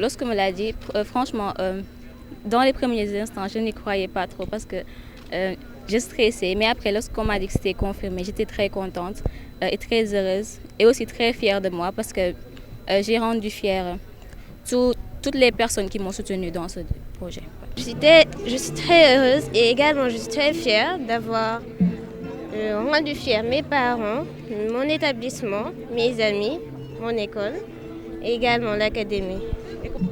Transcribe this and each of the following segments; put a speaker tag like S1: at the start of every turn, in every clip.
S1: lorsqu'on me l'a dit, franchement, dans les premiers instants, je n'y croyais pas trop parce que je stressais. Mais après, lorsqu'on m'a dit que c'était confirmé, j'étais très contente et très heureuse et aussi très fière de moi parce que j'ai rendu fière toutes les personnes qui m'ont soutenue dans ce projet.
S2: Je suis très heureuse et également je suis très fière d'avoir rendu fière mes parents, mon établissement, mes amis, mon école et également l'académie.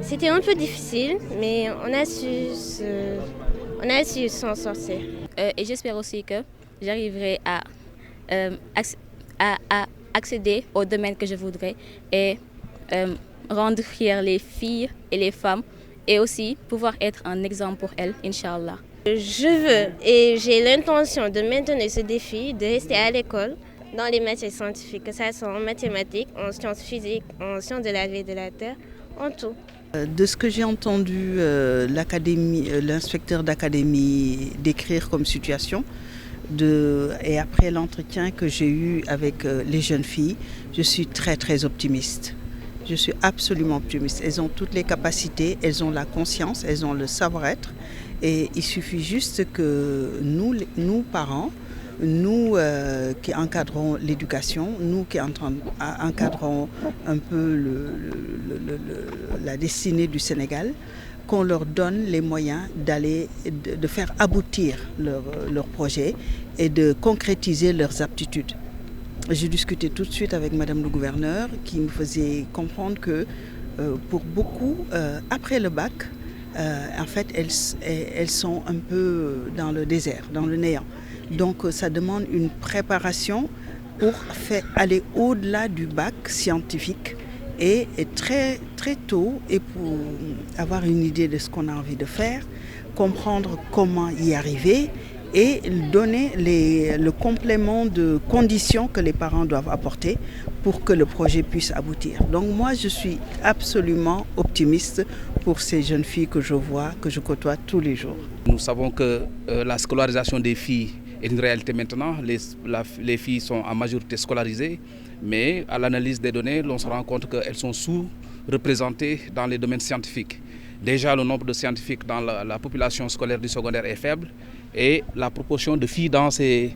S2: C'était un peu difficile, mais on a su s'en sortir.
S1: Et j'espère aussi que j'arriverai à accéder au domaine que je voudrais et rendre fiers les filles et les femmes et aussi pouvoir être un exemple pour elles, Inch'Allah.
S2: Je veux et j'ai l'intention de maintenir ce défi, de rester à l'école dans les matières scientifiques, que ce soit en mathématiques, en sciences physiques, en sciences de la vie et de la terre, en tout.
S3: De ce que j'ai entendu l'inspecteur d'académie décrire comme situation, et après l'entretien que j'ai eu avec les jeunes filles, je suis très très optimiste. Je suis absolument optimiste. Elles ont toutes les capacités, elles ont la conscience, elles ont le savoir-être. Et il suffit juste que nous parents, nous qui encadrons l'éducation, nous qui encadrons un peu la destinée du Sénégal, qu'on leur donne les moyens de faire aboutir leur projet et de concrétiser leurs aptitudes. J'ai discuté tout de suite avec Madame le gouverneur qui me faisait comprendre que pour beaucoup, après le bac, en fait, elles sont un peu dans le désert, dans le néant. Donc ça demande une préparation pour aller au-delà du bac scientifique et très, très tôt, et pour avoir une idée de ce qu'on a envie de faire, comprendre comment y arriver et donner le complément de conditions que les parents doivent apporter pour que le projet puisse aboutir. Donc moi, je suis absolument optimiste pour ces jeunes filles que je vois, que je côtoie tous les jours.
S4: Nous savons que la scolarisation des filles est une réalité maintenant. Les filles sont en majorité scolarisées, mais à l'analyse des données, on se rend compte qu'elles sont sous-représentées dans les domaines scientifiques. Déjà, le nombre de scientifiques dans la population scolaire du secondaire est faible et la proportion de filles dans ces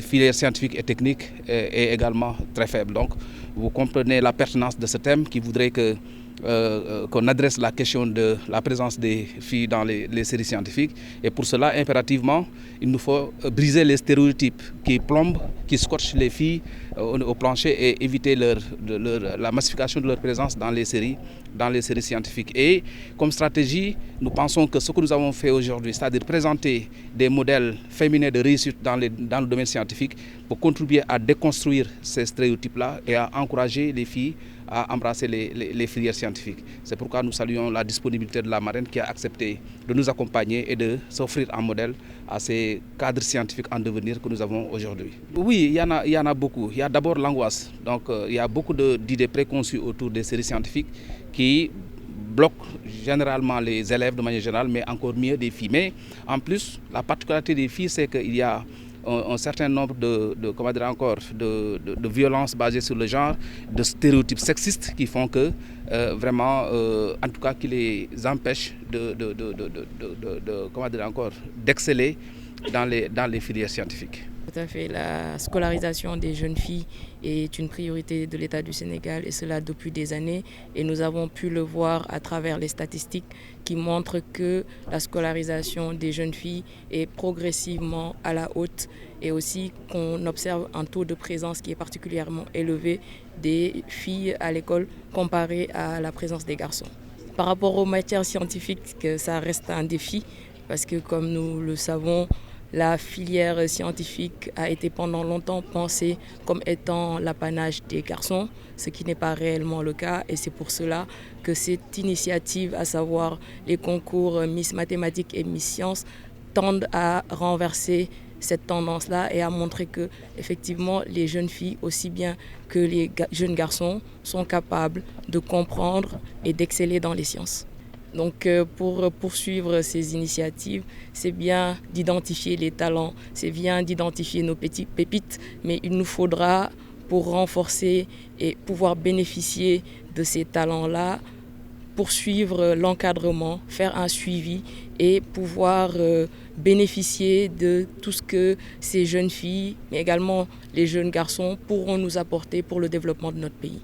S4: filières scientifiques et techniques est également très faible. Donc, vous comprenez la pertinence de ce thème qui voudrait qu'on adresse la question de la présence des filles dans les séries scientifiques. Et pour cela, impérativement, il nous faut briser les stéréotypes qui plombent, qui scotchent les filles au plancher et éviter la massification de leur présence dans les séries scientifiques. Et comme stratégie, nous pensons que ce que nous avons fait aujourd'hui, c'est-à-dire présenter des modèles féminins de réussite dans le domaine scientifique, pour contribuer à déconstruire ces stéréotypes-là et à encourager les filles à embrasser les filières scientifiques. C'est pourquoi nous saluons la disponibilité de la marraine qui a accepté de nous accompagner et de s'offrir un modèle à ces cadres scientifiques en devenir que nous avons aujourd'hui. Oui, il y en a beaucoup. Il y a d'abord l'angoisse. Donc il y a beaucoup d'idées préconçues autour des séries scientifiques qui bloquent généralement les élèves de manière générale, mais encore mieux des filles. Mais en plus, la particularité des filles, c'est qu'il y a un certain nombre de violences basées sur le genre, de stéréotypes sexistes qui font que vraiment, en tout cas, qui les empêchent d'exceller dans les filières scientifiques.
S5: Tout à fait, la scolarisation des jeunes filles est une priorité de l'État du Sénégal et cela depuis des années. Et nous avons pu le voir à travers les statistiques qui montrent que la scolarisation des jeunes filles est progressivement à la haute et aussi qu'on observe un taux de présence qui est particulièrement élevé des filles à l'école comparé à la présence des garçons. Par rapport aux matières scientifiques, ça reste un défi parce que comme nous le savons, la filière scientifique a été pendant longtemps pensée comme étant l'apanage des garçons, ce qui n'est pas réellement le cas. Et c'est pour cela que cette initiative, à savoir les concours Miss Mathématiques et Miss Sciences, tendent à renverser cette tendance-là et à montrer que effectivement les jeunes filles, aussi bien que les jeunes garçons, sont capables de comprendre et d'exceller dans les sciences. Donc pour poursuivre ces initiatives, c'est bien d'identifier les talents, c'est bien d'identifier nos petites pépites, mais il nous faudra, pour renforcer et pouvoir bénéficier de ces talents-là, poursuivre l'encadrement, faire un suivi et pouvoir bénéficier de tout ce que ces jeunes filles, mais également les jeunes garçons pourront nous apporter pour le développement de notre pays.